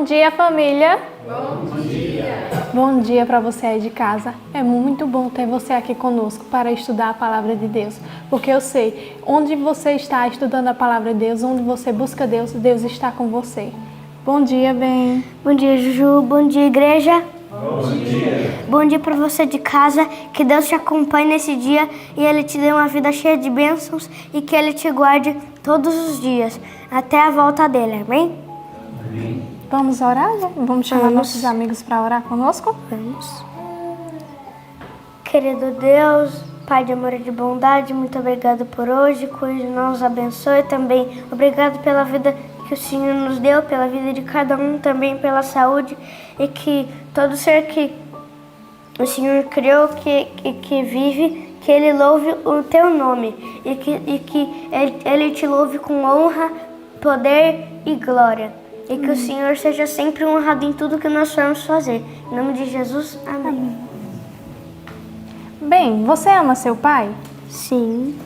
Bom dia, família! Bom dia! Bom dia para você aí de casa. É muito bom ter você aqui conosco para estudar a Palavra de Deus, porque eu sei, onde você está estudando a Palavra de Deus, onde você busca Deus, Deus está com você. Bom dia, Ben. Bom dia, Juju. Bom dia, igreja. Bom dia! Bom dia para você de casa. Que Deus te acompanhe nesse dia e Ele te dê uma vida cheia de bênçãos e que Ele te guarde todos os dias, até a volta dele. Amém? Amém. Vamos orar, né? Vamos chamar nossos amigos para orar conosco? Vamos. Querido Deus, Pai de amor e de bondade, muito obrigado por hoje, que hoje nos abençoe também. Obrigado pela vida que o Senhor nos deu, pela vida de cada um, também pela saúde, e que todo ser que o Senhor criou, que vive, que Ele louve o Teu nome, e que ele te louve com honra, poder e glória. E que o Senhor seja sempre honrado em tudo que nós formos fazer. Em nome de Jesus, amém. Ben, você ama seu pai? Sim.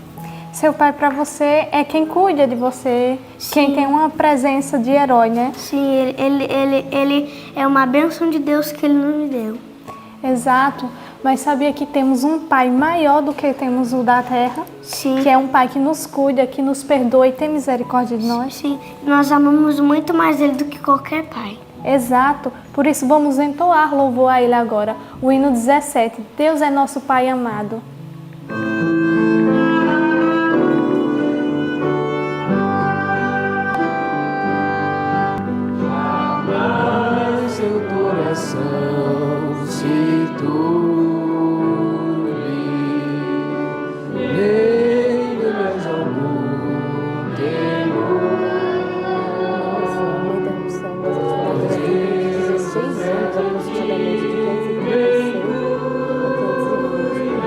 Seu pai para você é quem cuida de você, quem tem uma presença de herói, né? Sim, ele é uma bênção de Deus que Ele nos deu. Exato, mas sabia que temos um pai maior do que temos o da terra? Sim. Que é um pai que nos cuida, que nos perdoa e tem misericórdia de nós? Sim, nós amamos muito mais Ele do que qualquer pai. Exato, por isso vamos entoar louvor a Ele agora. O hino 17, Deus é nosso Pai amado. Jamais seu coração se turbe, nele mais algum temor. Nossa, uma interrupção das atividades de 16 anos aproximadamente, de 536 a 520.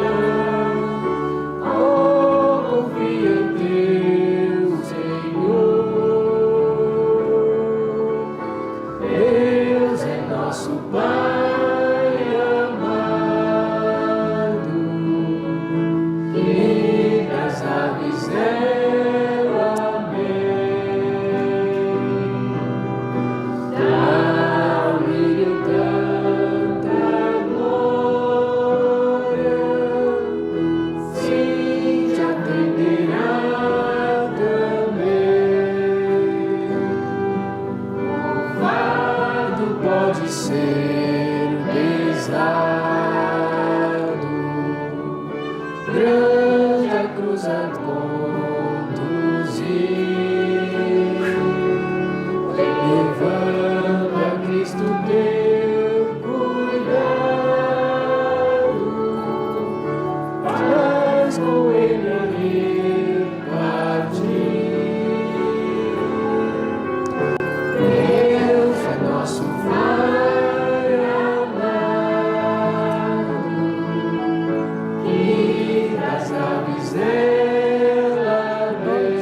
Oh, confia em Deus, Senhor. Deus é nosso Pai amado, e das aves é o amém. Dá-lhe tanta glória, sim, te atenderá também. O fardo pode ser pesado, grande a cruz a conduzir. Levanta Cristo teu cuidado, mas com Ele partir. Deus é nosso Pai amado, e das aves ela vem.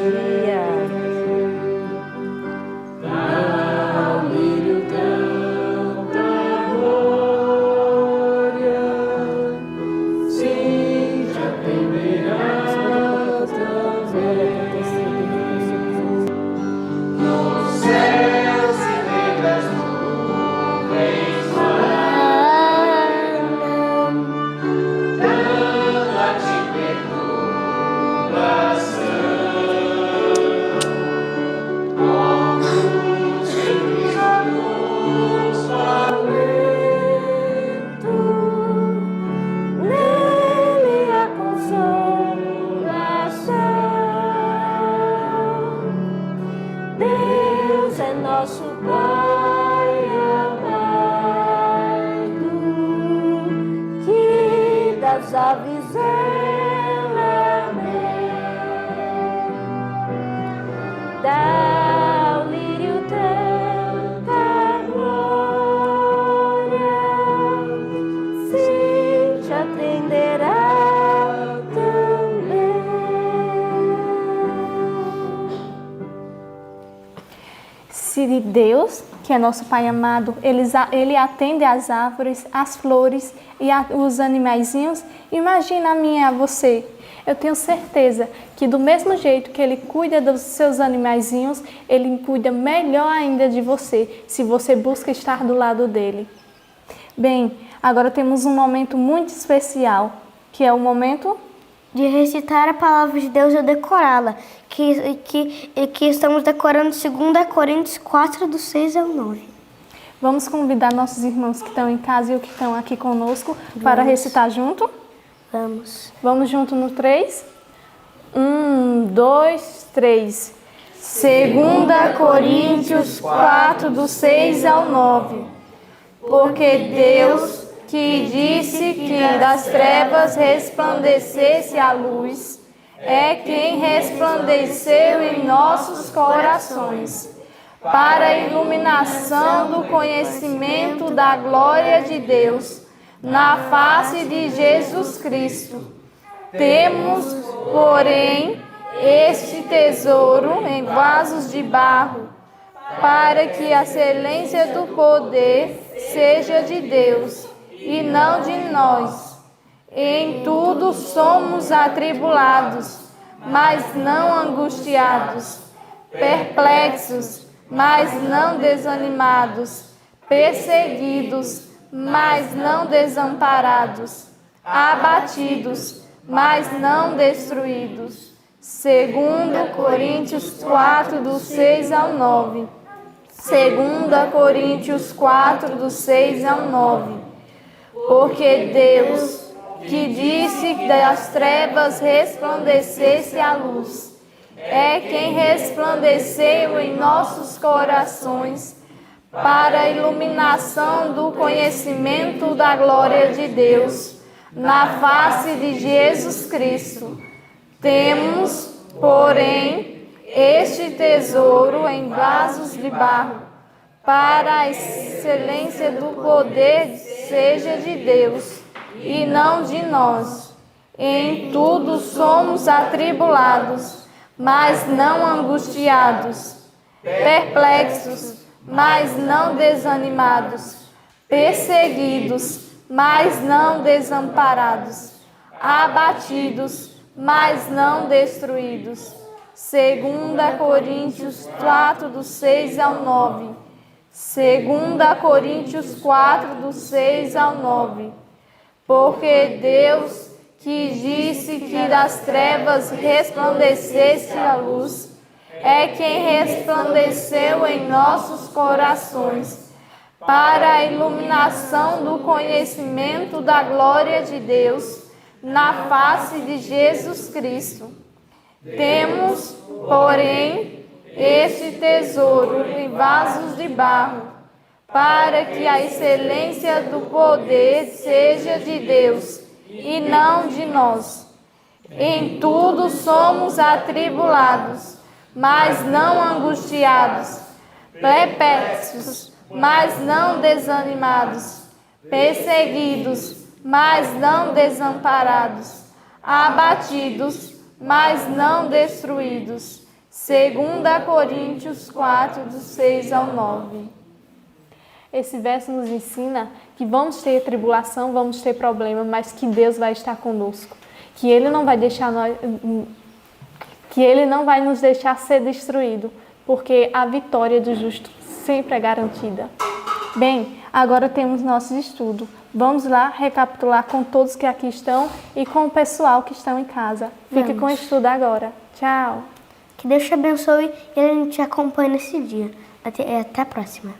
Dá-lhe tanta glória, sim, te atenderá também. Nos céus e das nuvens guardam, dando a ti perturbação. Como os filhos nos alento, nele a consolação. Deus é nosso Pai amado, que das aves ela amém. Dá ao lírio tanta glória, sim, te atenderá também. Se Deus que é nosso Pai amado, Ele atende às árvores, às flores e os animaizinhos. Imagina a mim e a você. Eu tenho certeza que do mesmo jeito que Ele cuida dos seus animaizinhos, Ele cuida melhor ainda de você, se você busca estar do lado dEle. Bem, agora temos um momento muito especial, que é o momento de recitar a palavra de Deus e decorá-la, que estamos decorando 2 Coríntios 4, do 6 ao 9. Vamos convidar nossos irmãos que estão em casa e os que estão aqui conosco para recitar junto? Vamos. Vamos junto no 3? 1, 2, 3. 2 Coríntios 4, do 6 ao 9. Porque Deus, que disse que das trevas resplandecesse a luz, é quem resplandeceu em nossos corações, para a iluminação do conhecimento da glória de Deus, na face de Jesus Cristo. Temos, porém, este tesouro em vasos de barro, para que a excelência do poder seja de Deus e não de nós. Em tudo somos atribulados, mas não angustiados, perplexos, mas não desanimados, perseguidos, mas não desamparados, abatidos, mas não destruídos. 2 Coríntios 4, do 6 ao 9. 2 Coríntios 4, do 6 ao 9. Porque Deus, que disse que das trevas resplandecesse a luz, é quem resplandeceu em nossos corações para a iluminação do conhecimento da glória de Deus, na face de Jesus Cristo. Temos, porém, este tesouro em vasos de barro, para a excelência do poder seja de Deus e não de nós. Em tudo somos atribulados, mas não angustiados, perplexos, mas não desanimados, perseguidos, mas não desamparados, abatidos, mas não destruídos. 2 Coríntios 4, do 6 ao 9. 2 Coríntios 4, do 6 ao 9. Porque Deus, que disse que das trevas resplandecesse a luz, é quem resplandeceu em nossos corações, para a iluminação do conhecimento da glória de Deus, na face de Jesus Cristo. Temos, porém, este tesouro em vasos de barro, para que a excelência do poder seja de Deus e não de nós. Em tudo somos atribulados, mas não angustiados, perplexos, mas não desanimados, perseguidos, mas não desamparados, abatidos, mas não destruídos. 2 Coríntios 4, do 6 ao 9. Esse verso nos ensina que vamos ter tribulação, vamos ter problema, mas que Deus vai estar conosco, que Ele não vai deixar que Ele não vai nos deixar ser destruído, porque a vitória do justo sempre é garantida. Bem, agora temos nosso estudo. Vamos lá recapitular com todos que aqui estão e com o pessoal que estão em casa. Fique com o estudo agora. Tchau. Que Deus te abençoe e Ele te acompanhe nesse dia. Até a próxima.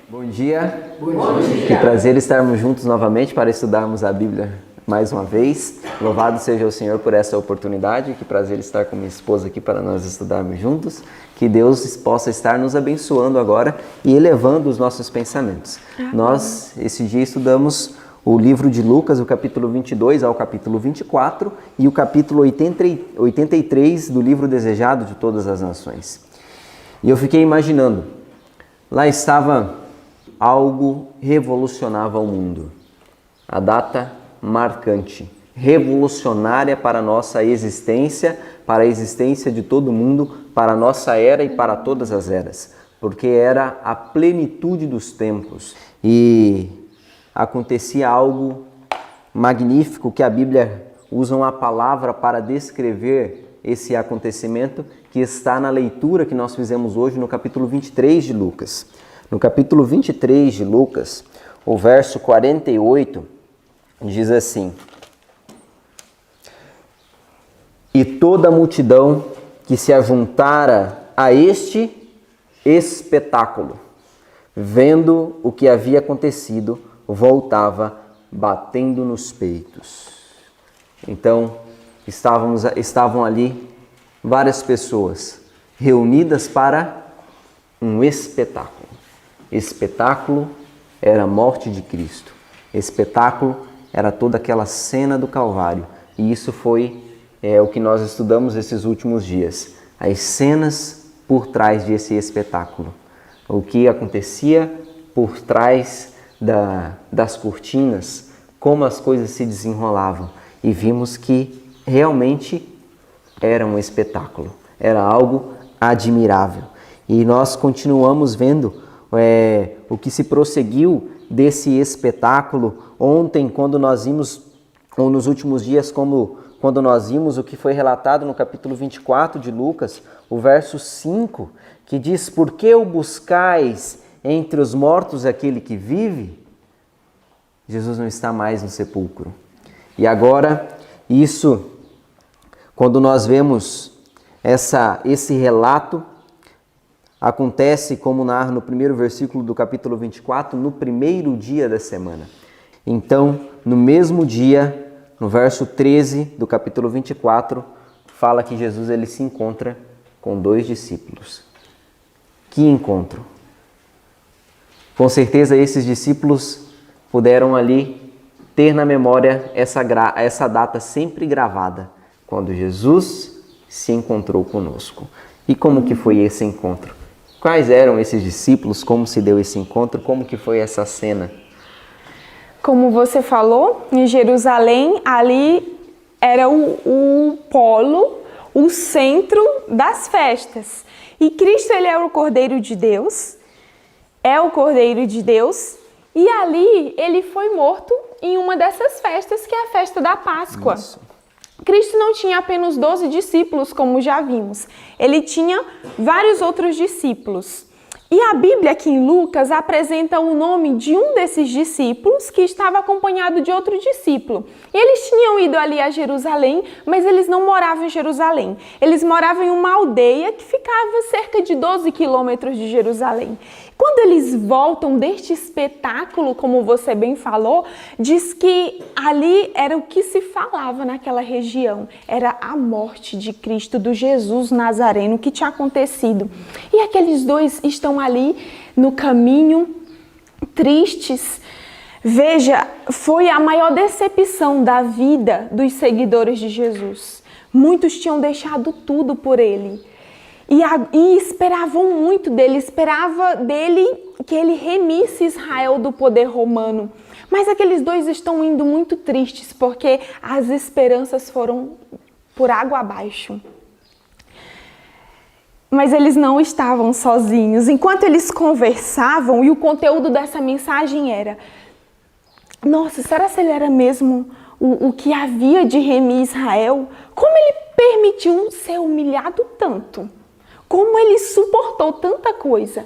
Bom dia. Bom dia. Que prazer estarmos juntos novamente para estudarmos a Bíblia mais uma vez. Louvado seja o Senhor por essa oportunidade. Que prazer estar com minha esposa aqui para nós estudarmos juntos. Que Deus possa estar nos abençoando agora e elevando os nossos pensamentos. Nós, esse dia, estudamos o livro de Lucas, o capítulo 22 ao capítulo 24 e o capítulo 83 do livro Desejado de Todas as Nações. E eu fiquei imaginando, lá estava algo revolucionava o mundo. A data marcante, revolucionária para a nossa existência, para a existência de todo mundo, para a nossa era e para todas as eras. porque era a plenitude dos tempos. E acontecia algo magnífico que a Bíblia usa uma palavra para descrever esse acontecimento, que está na leitura que nós fizemos hoje no capítulo 23 de Lucas. No capítulo 23 de Lucas, o verso 48 diz assim: E toda a multidão que se ajuntara a este espetáculo, vendo o que havia acontecido, voltava batendo nos peitos. Então, estavam ali várias pessoas reunidas para um espetáculo. Espetáculo era a morte de Cristo. Espetáculo era toda aquela cena do Calvário. E isso foi o que nós estudamos esses últimos dias. As cenas por trás desse espetáculo. O que acontecia por trás das cortinas, como as coisas se desenrolavam. E vimos que realmente era um espetáculo. Era algo admirável. E nós continuamos vendo o que se prosseguiu desse espetáculo ontem, quando nós vimos, ou nos últimos dias, quando nós vimos o que foi relatado no capítulo 24 de Lucas, o verso 5, que diz: Por que o buscais entre os mortos aquele que vive? Jesus não está mais no sepulcro. E agora, isso, quando nós vemos esse relato, acontece, como narra no primeiro versículo do capítulo 24, no primeiro dia da semana. Então, no mesmo dia, no verso 13 do capítulo 24, fala que Jesus ele se encontra com 2 discípulos. Que encontro! Com certeza esses discípulos puderam ali ter na memória essa data sempre gravada, quando Jesus se encontrou conosco. E como que foi esse encontro? Quais eram esses discípulos? Como se deu esse encontro? Como que foi essa cena? Como você falou, em Jerusalém, ali era o polo, o centro das festas. E Cristo, ele é o Cordeiro de Deus, e ali ele foi morto em uma dessas festas, que é a festa da Páscoa. Isso. Cristo não tinha apenas 12 discípulos, como já vimos. Ele tinha vários outros discípulos. E a Bíblia aqui em Lucas apresenta o nome de um desses discípulos que estava acompanhado de outro discípulo. Eles tinham ido ali a Jerusalém, mas eles não moravam em Jerusalém. Eles moravam em uma aldeia que ficava cerca de 12 quilômetros de Jerusalém. Quando eles voltam deste espetáculo, como você bem falou, diz que ali era o que se falava naquela região. Era a morte de Cristo, do Jesus Nazareno, que tinha acontecido. E aqueles 2 estão ali no caminho, tristes. Veja, foi a maior decepção da vida dos seguidores de Jesus. Muitos tinham deixado tudo por ele. E esperavam muito dele, esperava dele que ele remisse Israel do poder romano. Mas aqueles 2 estão indo muito tristes, porque as esperanças foram por água abaixo. Mas eles não estavam sozinhos. Enquanto eles conversavam, e o conteúdo dessa mensagem era: nossa, será que ele era mesmo o que havia de remir Israel? Como ele permitiu ser humilhado tanto? Como ele suportou tanta coisa?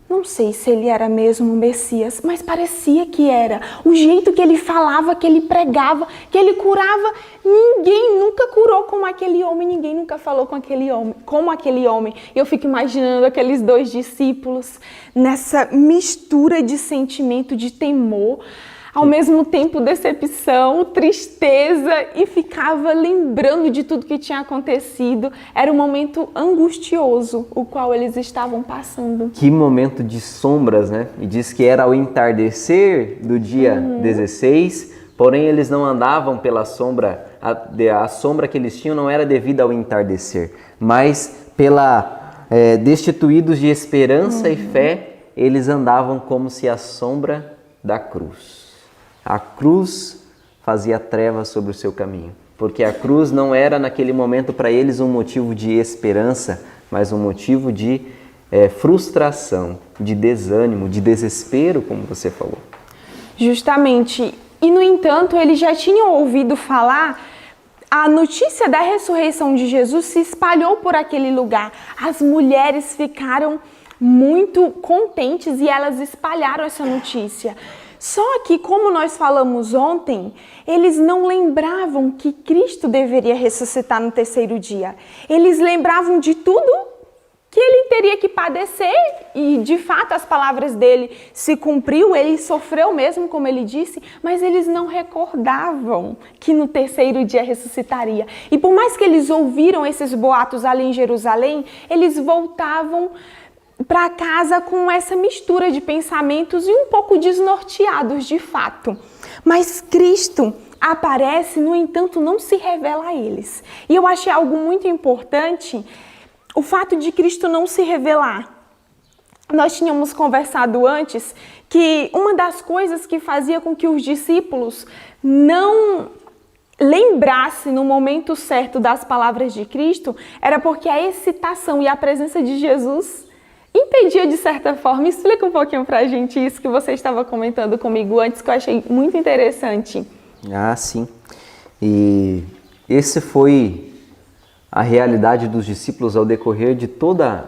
Não sei se ele era mesmo o Messias, mas parecia que era. O jeito que ele falava, que ele pregava, que ele curava, ninguém nunca curou como aquele homem, ninguém nunca falou como aquele homem. Eu fico imaginando aqueles 2 discípulos nessa mistura de sentimento de temor, ao mesmo tempo decepção, tristeza, e ficava lembrando de tudo que tinha acontecido. Era um momento angustioso o qual eles estavam passando. Que momento de sombras, né? E diz que era ao entardecer do dia 16, porém eles não andavam pela sombra, a sombra que eles tinham não era devido ao entardecer, mas destituídos de esperança e fé, eles andavam como se a sombra da cruz. A cruz fazia trevas sobre o seu caminho, porque a cruz não era naquele momento para eles um motivo de esperança, mas um motivo de frustração, de desânimo, de desespero, como você falou. Justamente. E, no entanto, eles já tinham ouvido falar, a notícia da ressurreição de Jesus se espalhou por aquele lugar. As mulheres ficaram muito contentes e elas espalharam essa notícia. Só que, como nós falamos ontem, eles não lembravam que Cristo deveria ressuscitar no terceiro dia. Eles lembravam de tudo que ele teria que padecer e, de fato, as palavras dele se cumpriu, ele sofreu mesmo, como ele disse, mas eles não recordavam que no terceiro dia ressuscitaria. E por mais que eles ouviram esses boatos ali em Jerusalém, eles voltavam para casa com essa mistura de pensamentos e um pouco desnorteados de fato. Mas Cristo aparece, no entanto, não se revela a eles. E eu achei algo muito importante, o fato de Cristo não se revelar. Nós tínhamos conversado antes que uma das coisas que fazia com que os discípulos não lembrassem no momento certo das palavras de Cristo era porque a excitação e a presença de Jesus impedia de certa forma. Explica um pouquinho pra gente isso que você estava comentando comigo antes, que eu achei muito interessante. Ah, sim. E esse foi a realidade dos discípulos ao decorrer de toda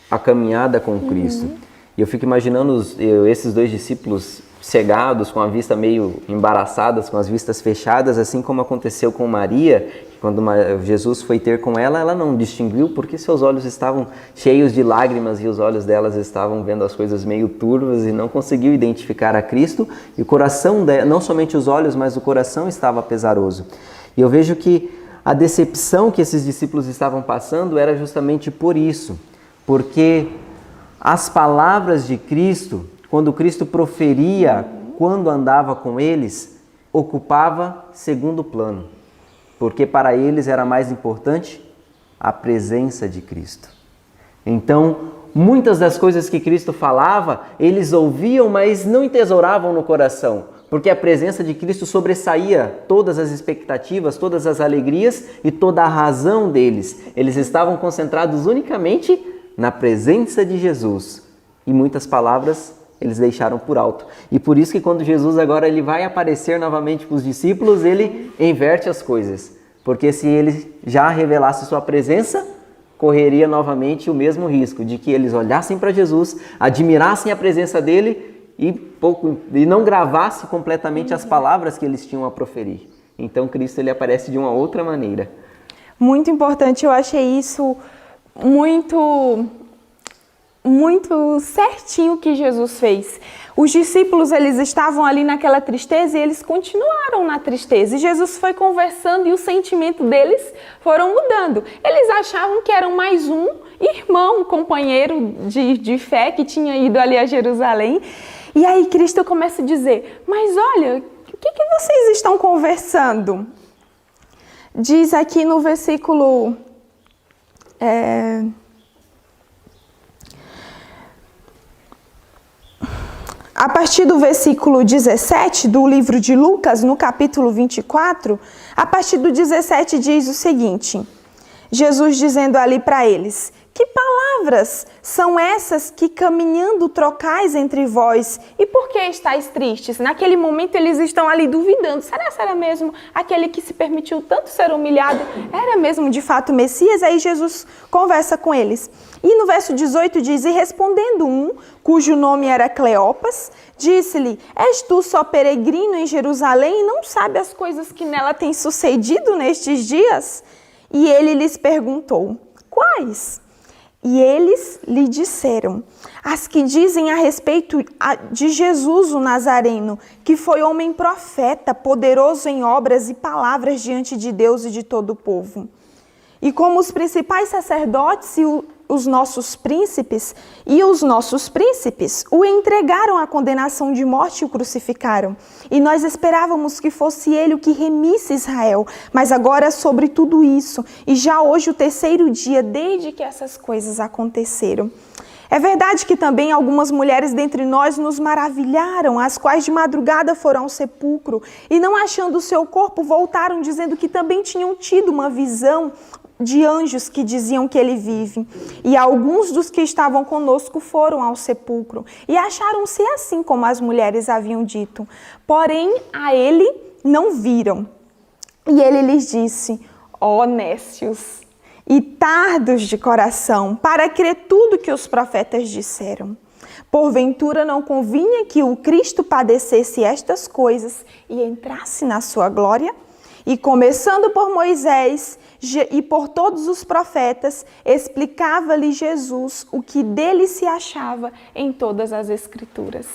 a caminhada com Cristo. E eu fico imaginando esses dois discípulos cegados, com a vista meio embaraçadas, com as vistas fechadas, assim como aconteceu com Maria, que quando Jesus foi ter com ela, ela não distinguiu porque seus olhos estavam cheios de lágrimas e os olhos delas estavam vendo as coisas meio turvas e não conseguiu identificar a Cristo, e o coração dela, não somente os olhos, mas o coração estava pesaroso. E eu vejo que a decepção que esses discípulos estavam passando era justamente por isso, porque as palavras de Cristo, quando Cristo proferia, quando andava com eles, ocupava segundo plano, porque para eles era mais importante a presença de Cristo. Então, muitas das coisas que Cristo falava, eles ouviam, mas não entesouravam no coração, porque a presença de Cristo sobressaía todas as expectativas, todas as alegrias e toda a razão deles. Eles estavam concentrados unicamente na presença de Jesus. E muitas palavras eles deixaram por alto. E por isso que quando Jesus agora ele vai aparecer novamente para os discípulos, ele inverte as coisas. Porque se ele já revelasse sua presença, correria novamente o mesmo risco de que eles olhassem para Jesus, admirassem a presença dele e não gravasse completamente as palavras que eles tinham a proferir. Então Cristo ele aparece de uma outra maneira. Muito importante, eu achei isso muito certinho que Jesus fez. Os discípulos, eles estavam ali naquela tristeza e eles continuaram na tristeza. E Jesus foi conversando e o sentimento deles foram mudando. Eles achavam que eram mais um irmão, um companheiro de fé que tinha ido ali a Jerusalém. E aí Cristo começa a dizer, mas olha, o que vocês estão conversando? Diz aqui no versículo... A partir do versículo 17 do livro de Lucas, no capítulo 24, a partir do 17 diz o seguinte, Jesus dizendo ali para eles, que palavras são essas que caminhando trocais entre vós? E por que estáis tristes? Naquele momento eles estão ali duvidando, será mesmo aquele que se permitiu tanto ser humilhado? Era mesmo de fato Messias? Aí Jesus conversa com eles. E no verso 18 diz, e respondendo um, cujo nome era Cleopas, disse-lhe, és tu só peregrino em Jerusalém e não sabe as coisas que nela têm sucedido nestes dias? E ele lhes perguntou, quais? E eles lhe disseram, as que dizem a respeito de Jesus o Nazareno, que foi homem profeta, poderoso em obras e palavras diante de Deus e de todo o povo. E como os principais sacerdotes e os nossos príncipes o entregaram à condenação de morte e o crucificaram. E nós esperávamos que fosse ele o que remisse Israel, mas agora sobre tudo isso, e já hoje o terceiro dia desde que essas coisas aconteceram. É verdade que também algumas mulheres dentre nós nos maravilharam, as quais de madrugada foram ao sepulcro, e não achando o seu corpo, voltaram dizendo que também tinham tido uma visão, de anjos que diziam que ele vive. E alguns dos que estavam conosco foram ao sepulcro e acharam-se assim como as mulheres haviam dito. Porém, a ele não viram. E ele lhes disse: ó nécios e tardos de coração, para crer tudo que os profetas disseram. Porventura não convinha que o Cristo padecesse estas coisas e entrasse na sua glória? E começando por Moisés e por todos os profetas, explicava-lhe Jesus o que dele se achava em todas as Escrituras.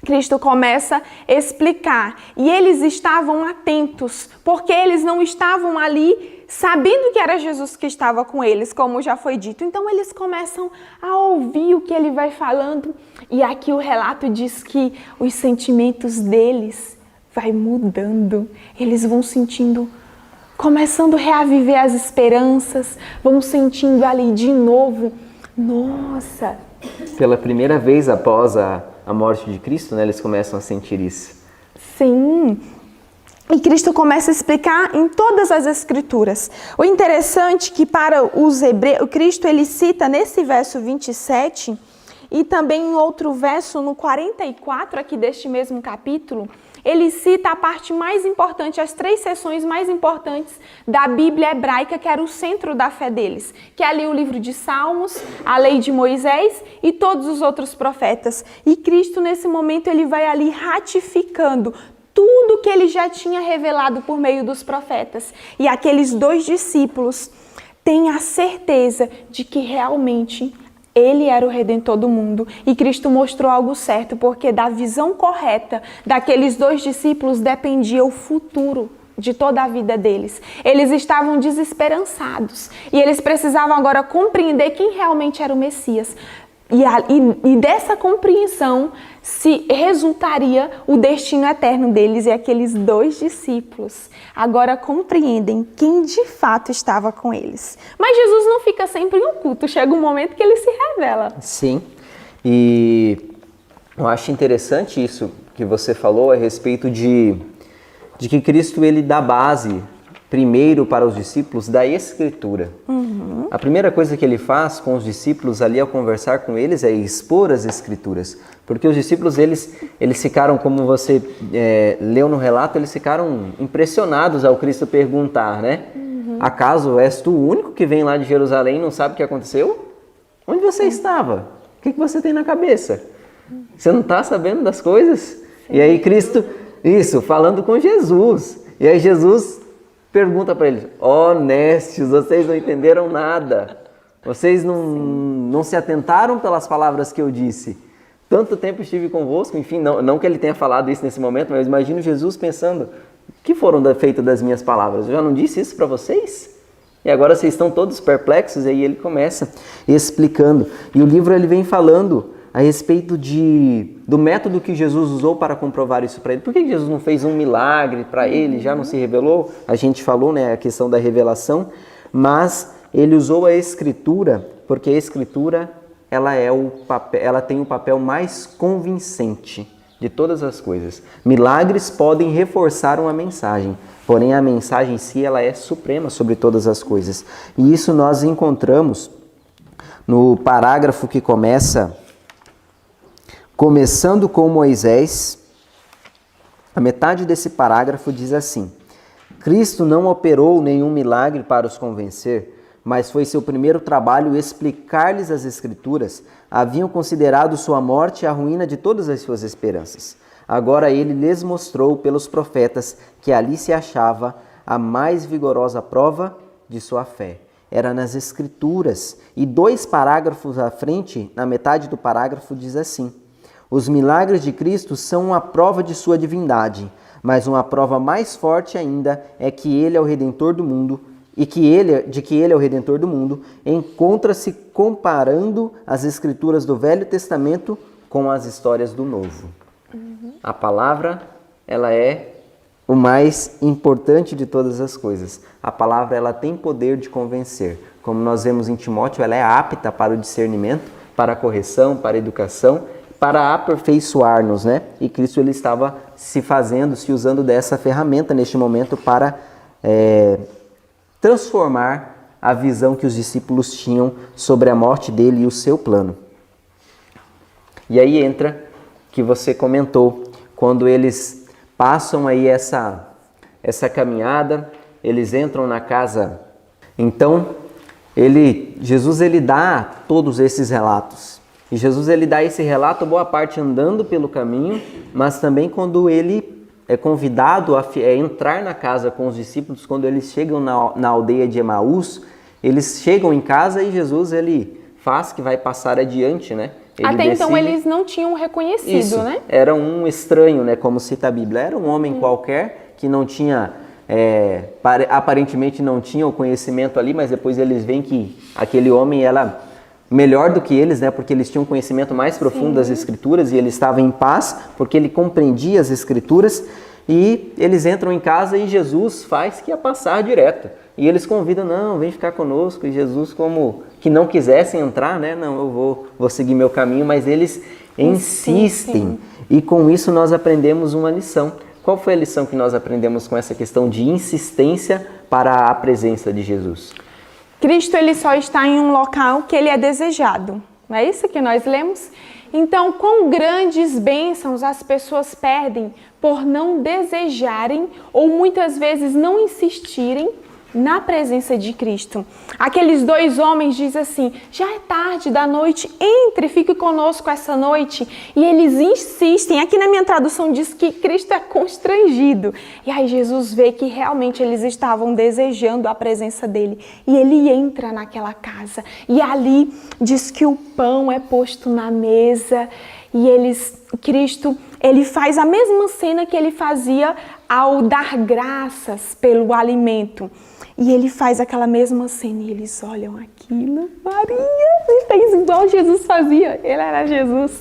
Cristo começa a explicar e eles estavam atentos, porque eles não estavam ali sabendo que era Jesus que estava com eles, como já foi dito. Então eles começam a ouvir o que ele vai falando e aqui o relato diz que os sentimentos deles vai mudando, eles vão sentindo, começando a reaviver as esperanças, vão sentindo ali de novo, nossa. Pela primeira vez após a morte de Cristo, né, eles começam a sentir isso. Sim, e Cristo começa a explicar em todas as Escrituras. O interessante é que para os hebreus, Cristo ele cita nesse verso 27 e também em outro verso no 44 aqui deste mesmo capítulo, ele cita a parte mais importante, as 3 seções mais importantes da Bíblia hebraica, que era o centro da fé deles, que é ali o livro de Salmos, a lei de Moisés e todos os outros profetas. E Cristo, nesse momento, ele vai ali ratificando tudo que ele já tinha revelado por meio dos profetas. E aqueles 2 discípulos têm a certeza de que realmente ele era o Redentor do mundo e Cristo mostrou algo certo, porque da visão correta daqueles 2 discípulos dependia o futuro de toda a vida deles. Eles estavam desesperançados e eles precisavam agora compreender quem realmente era o Messias. E dessa compreensão se resultaria o destino eterno deles, e aqueles 2 discípulos agora compreendem quem de fato estava com eles. Mas Jesus não fica sempre oculto, chega um momento que ele se revela. Sim, e eu acho interessante isso que você falou a respeito de que Cristo ele dá base primeiro para os discípulos da Escritura. A primeira coisa que ele faz com os discípulos ali ao conversar com eles é expor as Escrituras. Porque os discípulos, eles ficaram, como você leu no relato, eles ficaram impressionados ao Cristo perguntar, né? Acaso és tu o único que vem lá de Jerusalém e não sabe o que aconteceu? Onde você estava? O que você tem na cabeça? Você não está sabendo das coisas? Sim. E aí Cristo, falando com Jesus. E aí Jesus pergunta para eles: ó nécios, vocês não entenderam nada. Vocês não se atentaram pelas palavras que eu disse. Tanto tempo estive convosco. Enfim, não que ele tenha falado isso nesse momento, mas eu imagino Jesus pensando: o que foram feitas das minhas palavras? Eu já não disse isso para vocês? E agora vocês estão todos perplexos. E aí ele começa explicando. E o livro ele vem falando a respeito do método que Jesus usou para comprovar isso para ele. Por que Jesus não fez um milagre para ele? Já não se revelou? A gente falou, né, a questão da revelação, mas ele usou a Escritura, porque a Escritura ela tem o papel mais convincente de todas as coisas. Milagres podem reforçar uma mensagem, porém a mensagem em si ela é suprema sobre todas as coisas. E isso nós encontramos no parágrafo que começando com Moisés. A metade desse parágrafo diz assim: Cristo não operou nenhum milagre para os convencer, mas foi seu primeiro trabalho explicar-lhes as Escrituras. Haviam considerado sua morte a ruína de todas as suas esperanças. Agora ele lhes mostrou pelos profetas que ali se achava a mais vigorosa prova de sua fé. Era nas Escrituras. E 2 parágrafos à frente, na metade do parágrafo, diz assim: os milagres de Cristo são uma prova de sua divindade, mas uma prova mais forte ainda é que ele é o Redentor do mundo, e que ele é o Redentor do mundo, encontra-se comparando as Escrituras do Velho Testamento com as histórias do Novo. A palavra, ela é o mais importante de todas as coisas. A palavra, ela tem poder de convencer. Como nós vemos em Timóteo, ela é apta para o discernimento, para a correção, para a educação, para aperfeiçoar-nos, né? E Cristo ele estava se usando dessa ferramenta neste momento para transformar a visão que os discípulos tinham sobre a morte dele e o seu plano. E aí entra que você comentou, quando eles passam aí essa caminhada, eles entram na casa. Então, Jesus ele dá todos esses relatos. E Jesus ele dá esse relato, boa parte andando pelo caminho, mas também quando ele é convidado a entrar na casa com os discípulos, quando eles chegam na aldeia de Emaús, eles chegam em casa e Jesus ele faz que vai passar adiante, né? Até então eles não tinham reconhecido, isso, né? Era um estranho, né? Como cita a Bíblia. Era um homem qualquer que não tinha, aparentemente não tinha o conhecimento ali, mas depois eles veem que aquele homem era melhor do que eles, né? Porque eles tinham um conhecimento mais profundo das Escrituras e ele estava em paz, porque ele compreendia as Escrituras. E eles entram em casa e Jesus faz que ia passar direto. E eles convidam, não, vem ficar conosco. E Jesus, como que não quisessem entrar, né? Não, eu vou seguir meu caminho, mas eles insistem. E com isso nós aprendemos uma lição. Qual foi a lição que nós aprendemos com essa questão de insistência para a presença de Jesus? Cristo ele só está em um local que ele é desejado. Não é isso que nós lemos? Então, quão grandes bênçãos as pessoas perdem por não desejarem ou muitas vezes não insistirem na presença de Cristo. Aqueles dois homens dizem assim, já é tarde da noite, entre, fique conosco essa noite. E eles insistem, aqui na minha tradução diz que Cristo é constrangido. E aí Jesus vê que realmente eles estavam desejando a presença dele. E ele entra naquela casa. E ali diz que o pão é posto na mesa. E Cristo, ele faz a mesma cena que ele fazia ao dar graças pelo alimento. E ele faz aquela mesma cena e eles olham aquilo. Maria, ele fez igual Jesus fazia, ele era Jesus.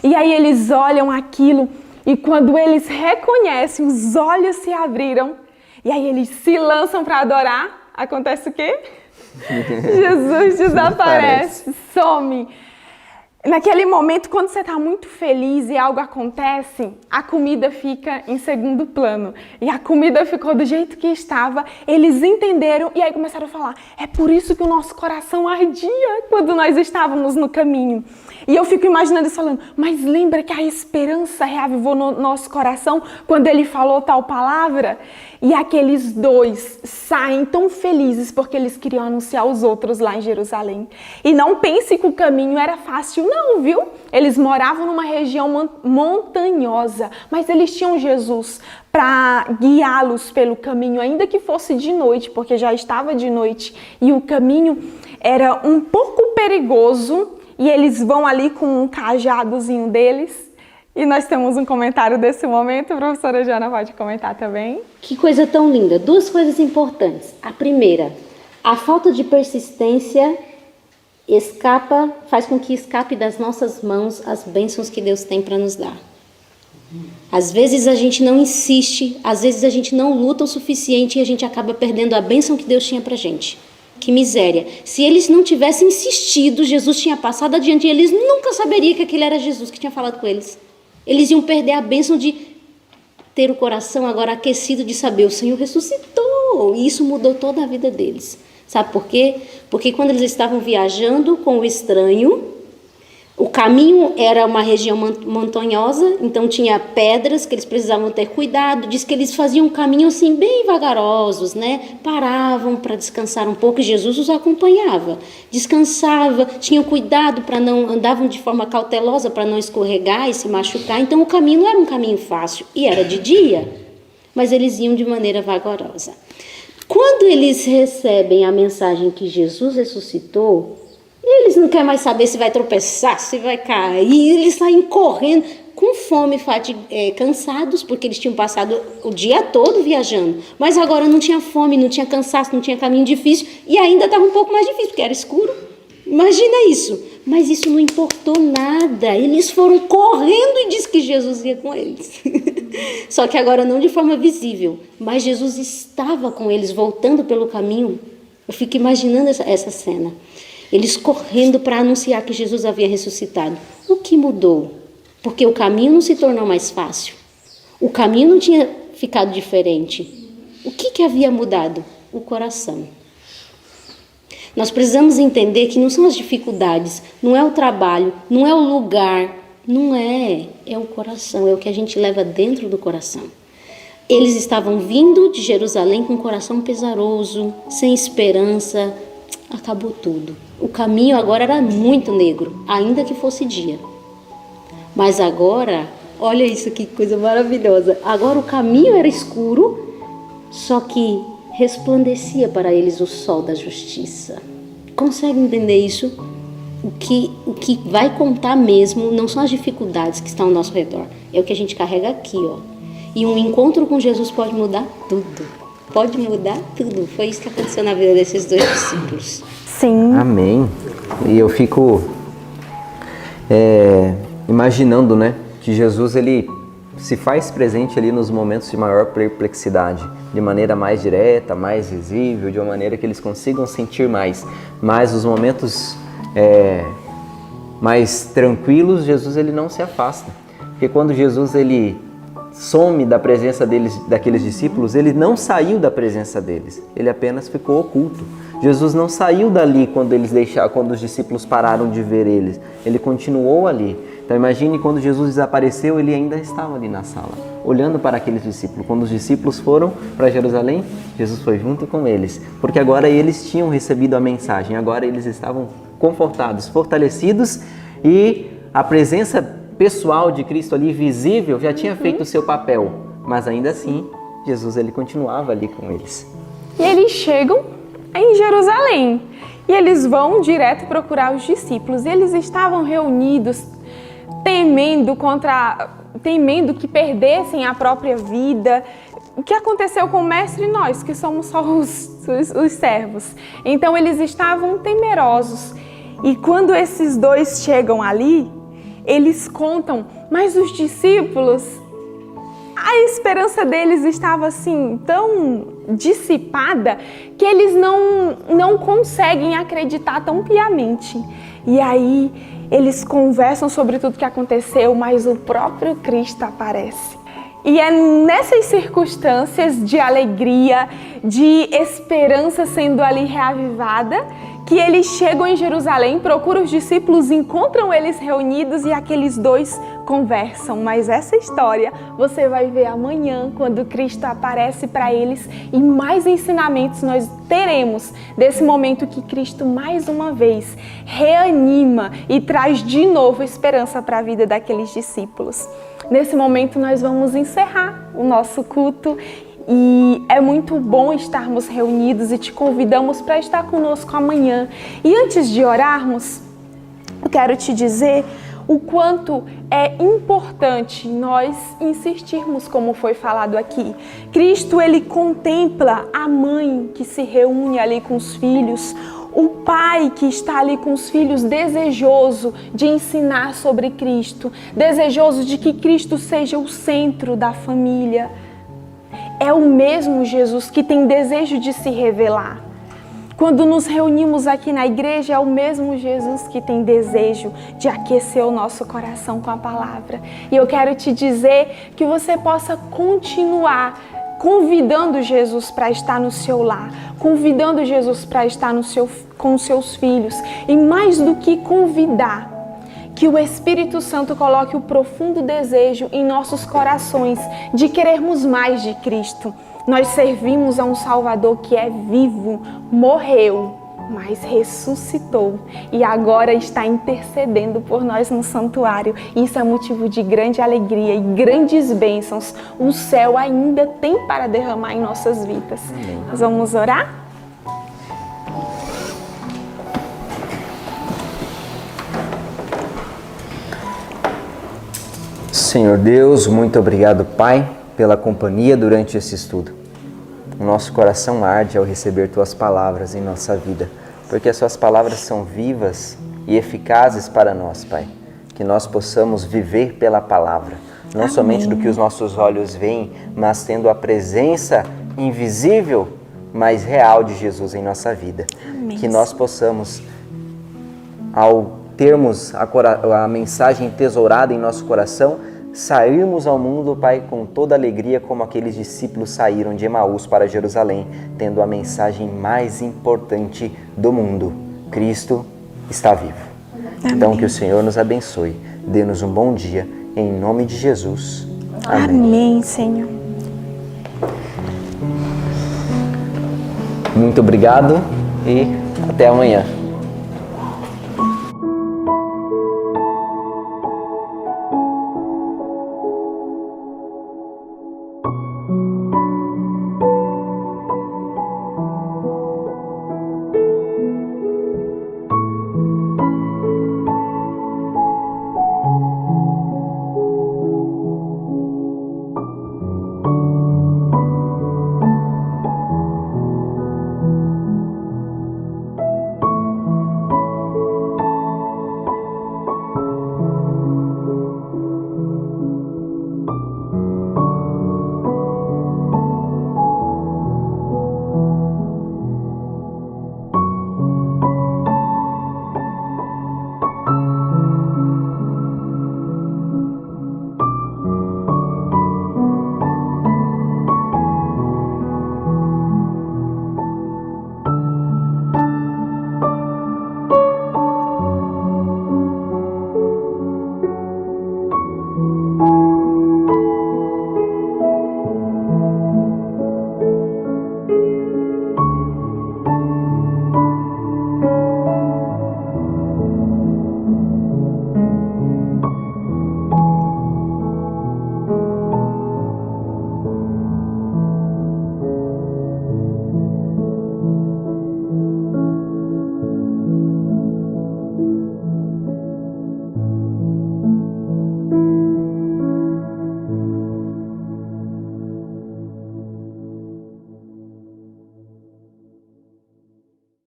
E aí eles olham aquilo e quando eles reconhecem, os olhos se abriram. E aí eles se lançam para adorar. Acontece o quê? Jesus desaparece, some. Naquele momento, quando você está muito feliz e algo acontece, a comida fica em segundo plano. E a comida ficou do jeito que estava, eles entenderam e aí começaram a falar, é por isso que o nosso coração ardia quando nós estávamos no caminho. E eu fico imaginando eles falando, mas lembra que a esperança reavivou no nosso coração quando ele falou tal palavra? E aqueles dois saem tão felizes porque eles queriam anunciar os outros lá em Jerusalém. E não pense que o caminho era fácil, não, viu? Eles moravam numa região montanhosa, mas eles tinham Jesus para guiá-los pelo caminho, ainda que fosse de noite, porque já estava de noite. E o caminho era um pouco perigoso, e eles vão ali com um cajadozinho deles. E nós temos um comentário desse momento, a professora Jana pode comentar também. Que coisa tão linda. Duas coisas importantes. A primeira, a falta de persistência faz com que escape das nossas mãos as bênçãos que Deus tem para nos dar. Às vezes a gente não insiste, às vezes a gente não luta o suficiente e a gente acaba perdendo a bênção que Deus tinha para gente. Que miséria. Se eles não tivessem insistido, Jesus tinha passado adiante e eles nunca saberiam que aquele era Jesus que tinha falado com eles. Eles iam perder a bênção de ter o coração agora aquecido de saber o Senhor ressuscitou. E isso mudou toda a vida deles. Sabe por quê? Porque quando eles estavam viajando com o estranho, o caminho era uma região montanhosa, então tinha pedras que eles precisavam ter cuidado. Diz que eles faziam um caminho assim bem vagarosos, né? Paravam para descansar um pouco e Jesus os acompanhava. Descansava, tinham cuidado para não, andavam de forma cautelosa para não escorregar e se machucar. Então o caminho não era um caminho fácil e era de dia, mas eles iam de maneira vagarosa. Quando eles recebem a mensagem que Jesus ressuscitou, eles não querem mais saber se vai tropeçar, se vai cair, eles saem correndo, com fome, cansados, porque eles tinham passado o dia todo viajando, mas agora não tinha fome, não tinha cansaço, não tinha caminho difícil, e ainda estava um pouco mais difícil, porque era escuro. Imagina isso. Mas isso não importou nada, eles foram correndo e disse que Jesus ia com eles. Só que agora não de forma visível, mas Jesus estava com eles, voltando pelo caminho. Eu fico imaginando essa cena. Eles correndo para anunciar que Jesus havia ressuscitado. O que mudou? Porque o caminho não se tornou mais fácil. O caminho não tinha ficado diferente. O que havia mudado? o coração. Nós precisamos entender que não são as dificuldades, não é o trabalho, não é o lugar, não é o coração, é o que a gente leva dentro do coração. Eles estavam vindo de Jerusalém com o coração pesaroso, sem esperança, acabou tudo. O caminho agora era muito negro, ainda que fosse dia. Mas agora, olha isso, que coisa maravilhosa, agora o caminho era escuro, só que resplandecia para eles o sol da justiça. Consegue entender isso? O que vai contar mesmo não são as dificuldades que estão ao nosso redor, é o que a gente carrega aqui, ó. E um encontro com Jesus pode mudar tudo. Pode mudar tudo. Foi isso que aconteceu na vida desses 2 discípulos. Sim. Amém. E eu fico imaginando, né, que Jesus, ele se faz presente ali nos momentos de maior perplexidade, de maneira mais direta, mais visível, de uma maneira que eles consigam sentir mais. Mas os momentos mais tranquilos, Jesus, ele não se afasta. Porque quando Jesus, ele some da presença daqueles discípulos, ele não saiu da presença deles, ele apenas ficou oculto. Jesus não saiu dali quando os discípulos pararam de ver eles, ele continuou ali. Então imagine, quando Jesus desapareceu, ele ainda estava ali na sala, olhando para aqueles discípulos. Quando os discípulos foram para Jerusalém, Jesus foi junto com eles, porque agora eles tinham recebido a mensagem, agora eles estavam confortados, fortalecidos, e a presença pessoal de Cristo ali, visível, já tinha feito o seu papel, mas ainda assim, Jesus, ele continuava ali com eles. E eles chegam em Jerusalém e eles vão direto procurar os discípulos. E eles estavam reunidos, temendo que perdessem a própria vida. O que aconteceu com o mestre e nós, que somos só os servos? Então eles estavam temerosos. E quando esses 2 chegam ali, eles contam, mas os discípulos, a esperança deles estava assim tão dissipada que eles não conseguem acreditar tão piamente. E aí eles conversam sobre tudo que aconteceu, mas o próprio Cristo aparece. E é nessas circunstâncias de alegria, de esperança sendo ali reavivada, que eles chegam em Jerusalém, procuram os discípulos, encontram eles reunidos e aqueles 2 conversam. Mas essa história você vai ver amanhã, quando Cristo aparece para eles, e mais ensinamentos nós teremos desse momento que Cristo mais uma vez reanima e traz de novo esperança para a vida daqueles discípulos. Nesse momento nós vamos encerrar o nosso culto. E é muito bom estarmos reunidos e te convidamos para estar conosco amanhã. E antes de orarmos, eu quero te dizer o quanto é importante nós insistirmos, como foi falado aqui. Cristo, ele contempla a mãe que se reúne ali com os filhos, o pai que está ali com os filhos, desejoso de ensinar sobre Cristo, desejoso de que Cristo seja o centro da família. É o mesmo Jesus que tem desejo de se revelar. Quando nos reunimos aqui na igreja, é o mesmo Jesus que tem desejo de aquecer o nosso coração com a palavra. E eu quero te dizer que você possa continuar convidando Jesus para estar no seu lar, convidando Jesus para estar com os seus filhos. E mais do que convidar, que o Espírito Santo coloque o profundo desejo em nossos corações de querermos mais de Cristo. Nós servimos a um Salvador que é vivo, morreu, mas ressuscitou e agora está intercedendo por nós no santuário. Isso é motivo de grande alegria e grandes bênçãos o céu ainda tem para derramar em nossas vidas. Nós vamos orar? Senhor Deus, muito obrigado, Pai, pela companhia durante esse estudo. O nosso coração arde ao receber Tuas palavras em nossa vida, porque as Suas palavras são vivas e eficazes para nós, Pai. Que nós possamos viver pela palavra, não Amém. Somente do que os nossos olhos veem, mas tendo a presença invisível, mas real de Jesus em nossa vida. Amém. Que nós possamos, ao termos a mensagem tesourada em nosso coração, sairmos ao mundo, Pai, com toda alegria, como aqueles discípulos saíram de Emaús para Jerusalém, tendo a mensagem mais importante do mundo: Cristo está vivo. Amém. Então, que o Senhor nos abençoe, dê-nos um bom dia, em nome de Jesus. Amém. Amém, Senhor. Muito obrigado e até amanhã.